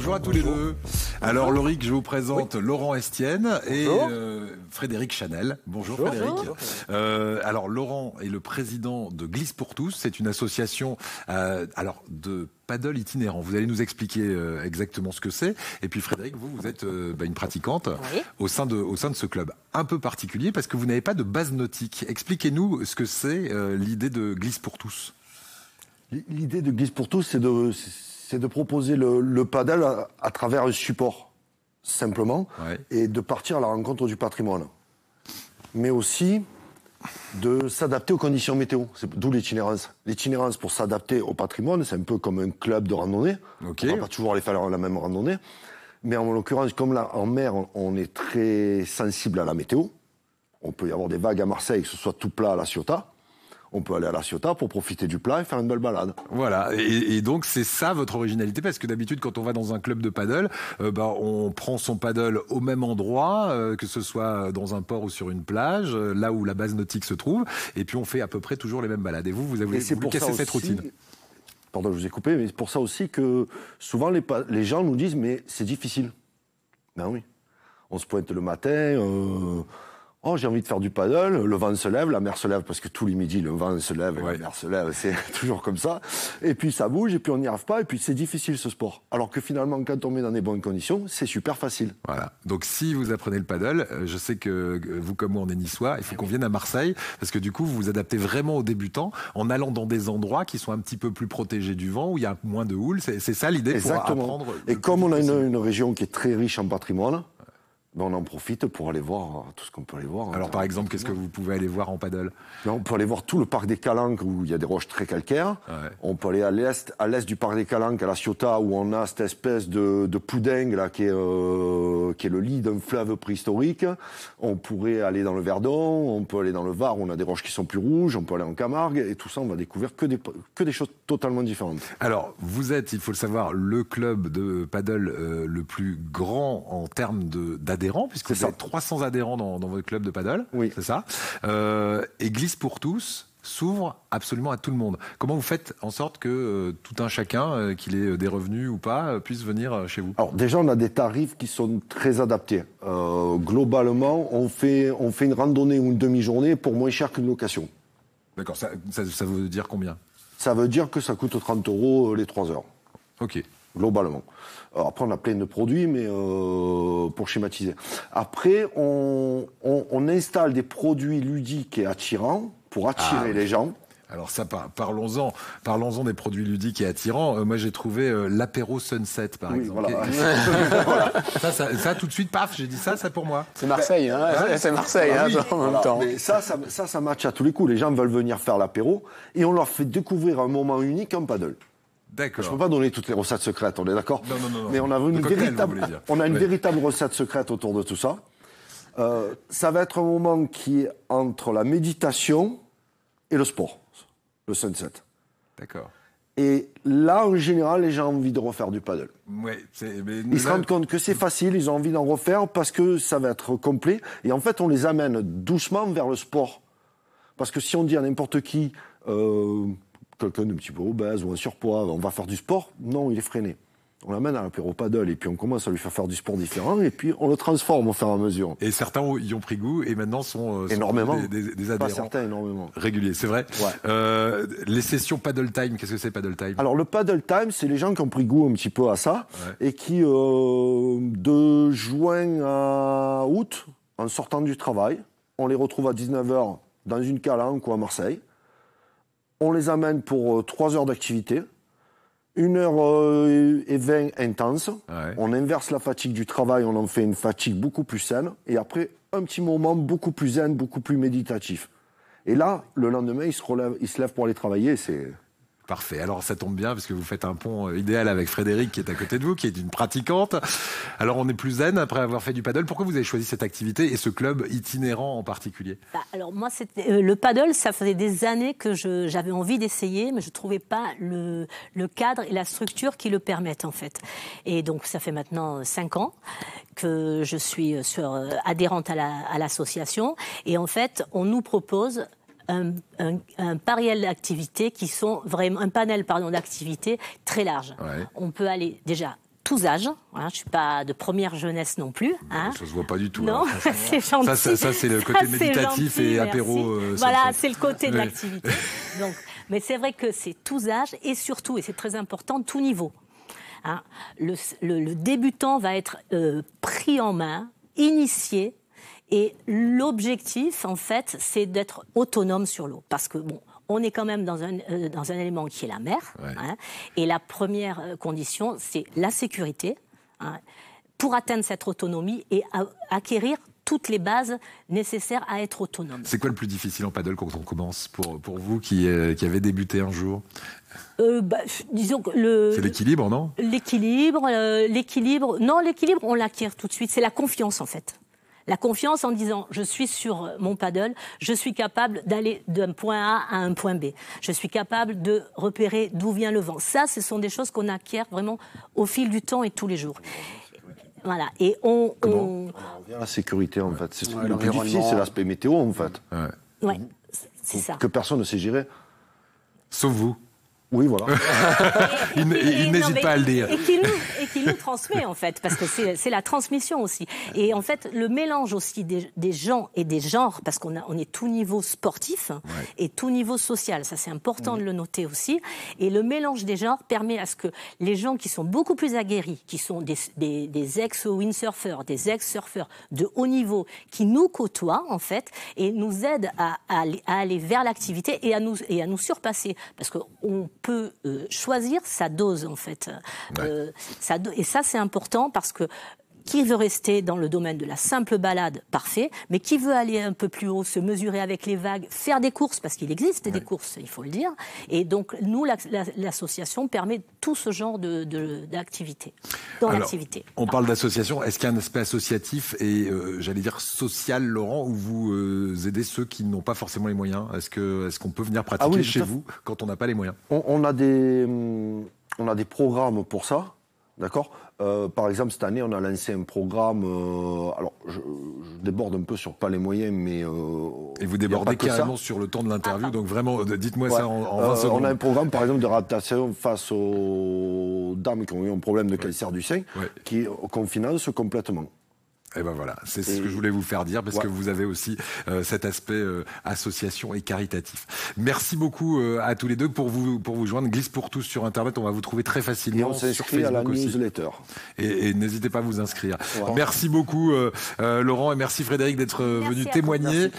Bonjour à tous les deux. Alors Lauric, je vous présente Laurent Estienne et Frédéric Chanel. Bonjour Frédéric. Alors Laurent est le président de Glisse pour tous. C'est une association de paddle itinérant. Vous allez nous expliquer exactement ce que c'est. Et puis Frédéric, vous êtes une pratiquante au sein de ce club un peu particulier parce que vous n'avez pas de base nautique. Expliquez-nous ce que c'est l'idée de Glisse pour tous. L'idée de Glisse pour tous, c'est de proposer le paddle à travers un support, simplement, et de partir à la rencontre du patrimoine. Mais aussi de s'adapter aux conditions météo, d'où l'itinérance. L'itinérance, pour s'adapter au patrimoine, c'est un peu comme un club de randonnée. On ne va pas toujours aller faire la même randonnée. Mais en l'occurrence, comme là, en mer, on est très sensible à la météo. On peut y avoir des vagues à Marseille, que ce soit tout plat à La Ciotat. On peut aller à La Ciotat pour profiter du plat et faire une belle balade. Voilà, et donc c'est ça votre originalité, parce que d'habitude quand on va dans un club de paddle, on prend son paddle au même endroit, que ce soit dans un port ou sur une plage, là où la base nautique se trouve, et puis on fait à peu près toujours les mêmes balades. Et vous avez voulu casser cette routine. Pardon, je vous ai coupé, mais c'est pour ça aussi que souvent les gens nous disent « mais c'est difficile ». Ben oui, on se pointe le matin... Oh, j'ai envie de faire du paddle, le vent se lève, la mer se lève, parce que tous les midis, le vent se lève et la mer se lève, c'est toujours comme ça. Et puis ça bouge, et puis on n'y arrive pas, et puis c'est difficile ce sport. Alors que finalement, quand on met dans les bonnes conditions, c'est super facile. Voilà. Donc si vous apprenez le paddle, je sais que vous comme moi, on est niçois, il faut qu'on vienne à Marseille, parce que du coup, vous vous adaptez vraiment aux débutants, en allant dans des endroits qui sont un petit peu plus protégés du vent, où il y a moins de houle. C'est ça l'idée pour apprendre. Et comme on a une région qui est très riche en patrimoine, on en profite pour aller voir tout ce qu'on peut aller voir. Alors par exemple, qu'est-ce que vous pouvez aller voir en paddle ? On peut aller voir tout le parc des Calanques où il y a des roches très calcaires. On peut aller à l'est du parc des Calanques, à La Ciotat, où on a cette espèce de poudingue là, qui est le lit d'un fleuve préhistorique. On pourrait aller dans le Verdon, on peut aller dans le Var où on a des roches qui sont plus rouges, on peut aller en Camargue, et tout ça, on va découvrir que des choses totalement différentes. Alors, vous êtes, il faut le savoir, le club de paddle le plus grand en termes d'adhérents, puisque vous avez 300 adhérents dans votre club de paddle, c'est ça. Et Glisse pour tous s'ouvre absolument à tout le monde. Comment vous faites en sorte que tout un chacun, qu'il ait des revenus ou pas, puisse venir chez vous ? Alors déjà, on a des tarifs qui sont très adaptés. Globalement, on fait une randonnée ou une demi-journée pour moins cher qu'une location. D'accord, ça veut dire combien ? Ça veut dire que ça coûte 30 € les 3 heures. Ok. Globalement. Alors après, on a plein de produits, mais pour schématiser. Après, on installe des produits ludiques et attirants pour attirer les gens. Alors ça, parlons-en des produits ludiques et attirants. Moi, j'ai trouvé l'apéro Sunset, par exemple. Voilà. Ça, tout de suite, paf, j'ai dit ça pour moi. C'est Marseille, c'est Marseille, en même temps. Mais ça match à tous les coups. Les gens veulent venir faire l'apéro et on leur fait découvrir un moment unique en paddle. D'accord. Je ne peux pas donner toutes les recettes secrètes, on est d'accord ? Non. Mais on a une véritable recette secrète autour de tout ça. Ça va être un moment qui est entre la méditation et le sport, le sunset. D'accord. Et là, en général, les gens ont envie de refaire du paddle. Ils se rendent compte que c'est facile, ils ont envie d'en refaire parce que ça va être complet. Et en fait, on les amène doucement vers le sport. Parce que si on dit à n'importe qui... quelqu'un d'un petit peu obèse ou un surpoids, on va faire du sport, non, il est freiné. On l'amène à l'apéro paddle et puis on commence à lui faire du sport différent et puis on le transforme au fur et à mesure. Et certains y ont pris goût et maintenant sont énormément. Des adhérents. Pas certains, énormément. Réguliers, c'est vrai. Ouais. Les sessions paddle time, qu'est-ce que c'est paddle time ? Alors le paddle time, c'est les gens qui ont pris goût un petit peu à ça et qui, de juin à août, en sortant du travail, on les retrouve à 19h dans une calanque ou à Marseille. On les amène pour 3 heures d'activité, 1h20 intense. On inverse la fatigue du travail, on en fait une fatigue beaucoup plus saine. Et après, un petit moment beaucoup plus zen, beaucoup plus méditatif. Et là, le lendemain, il se lève pour aller travailler. C'est... Parfait. Alors ça tombe bien parce que vous faites un pont idéal avec Frédéric qui est à côté de vous, qui est une pratiquante. Alors on est plus zen après avoir fait du paddle. Pourquoi vous avez choisi cette activité et ce club itinérant en particulier ? Alors moi, le paddle, ça faisait des années que j'avais envie d'essayer, mais je ne trouvais pas le cadre et la structure qui le permettent en fait. Et donc ça fait maintenant 5 ans que je suis adhérente à l'association. Et en fait, on nous propose un panel d'activités qui sont vraiment un panel d'activités très large. On peut aller déjà tous âges. Hein, je ne suis pas de première jeunesse non plus. Hein. Ça ne se voit pas du tout. Non, hein, c'est gentil. Ça c'est le côté méditatif et apéro. Voilà, c'est le côté de l'activité. Donc, mais c'est vrai que c'est tous âges et surtout, et c'est très important, tout niveau. Hein, le débutant va être pris en main, initié, et l'objectif, en fait, c'est d'être autonome sur l'eau. Parce que, bon, on est quand même dans un élément qui est la mer. Ouais. Hein, et la première condition, c'est la sécurité. Hein, pour atteindre cette autonomie et acquérir toutes les bases nécessaires à être autonome. C'est quoi le plus difficile en paddle quand on commence pour vous qui avez débuté un jour? Disons que c'est l'équilibre, non? L'équilibre, on l'acquiert tout de suite. C'est la confiance, en fait. La confiance en disant, je suis sur mon paddle, je suis capable d'aller d'un point A à un point B. Je suis capable de repérer d'où vient le vent. Ça, ce sont des choses qu'on acquiert vraiment au fil du temps et tous les jours. Voilà. Et on revient à la sécurité, en fait. Le plus difficile, c'est l'aspect météo, en fait. Ouais, c'est ça. Que personne ne sait gérer. Sauf vous. Oui, voilà. Il n'hésite pas à le dire. Et qui nous transmet, en fait, parce que c'est la transmission aussi. Et en fait, le mélange aussi des gens et des genres, parce qu'on est tout niveau sportif et tout niveau social. Ça, c'est important de le noter aussi. Et le mélange des genres permet à ce que les gens qui sont beaucoup plus aguerris, qui sont des ex-windsurfers, des ex-surfeurs de haut niveau, qui nous côtoient, en fait, et nous aident à aller vers l'activité et à nous surpasser. Parce qu'on peut choisir sa dose, en fait. Et ça, c'est important parce que qui veut rester dans le domaine de la simple balade, parfait, mais qui veut aller un peu plus haut, se mesurer avec les vagues, faire des courses, parce qu'il existe des courses, il faut le dire. Et donc, nous, l'association permet tout ce genre d'activité, dans l'activité. On parle d'association. Est-ce qu'il y a un aspect associatif et, j'allais dire, social, Laurent, où vous aidez ceux qui n'ont pas forcément les moyens? Est-ce qu'on peut venir pratiquer chez vous quand on n'a pas les moyens? On a des programmes pour ça. D'accord. Par exemple, cette année, on a lancé un programme. Alors, je déborde un peu sur pas les moyens, mais. Et vous débordez carrément sur le temps de l'interview, donc vraiment, dites-moi ça en 20 secondes. On a un programme, par exemple, de réadaptation face aux dames qui ont eu un problème de cancer du sein, qu'on finance complètement. Et ben voilà, c'est ce que je voulais vous faire dire, parce que vous avez aussi cet aspect association et caritatif. Merci beaucoup à tous les deux pour vous joindre. Glisse pour tous sur Internet, on va vous trouver très facilement. Et on s'inscrit à la newsletter. Et n'hésitez pas à vous inscrire. Merci beaucoup Laurent et merci Frédéric d'être venu témoigner.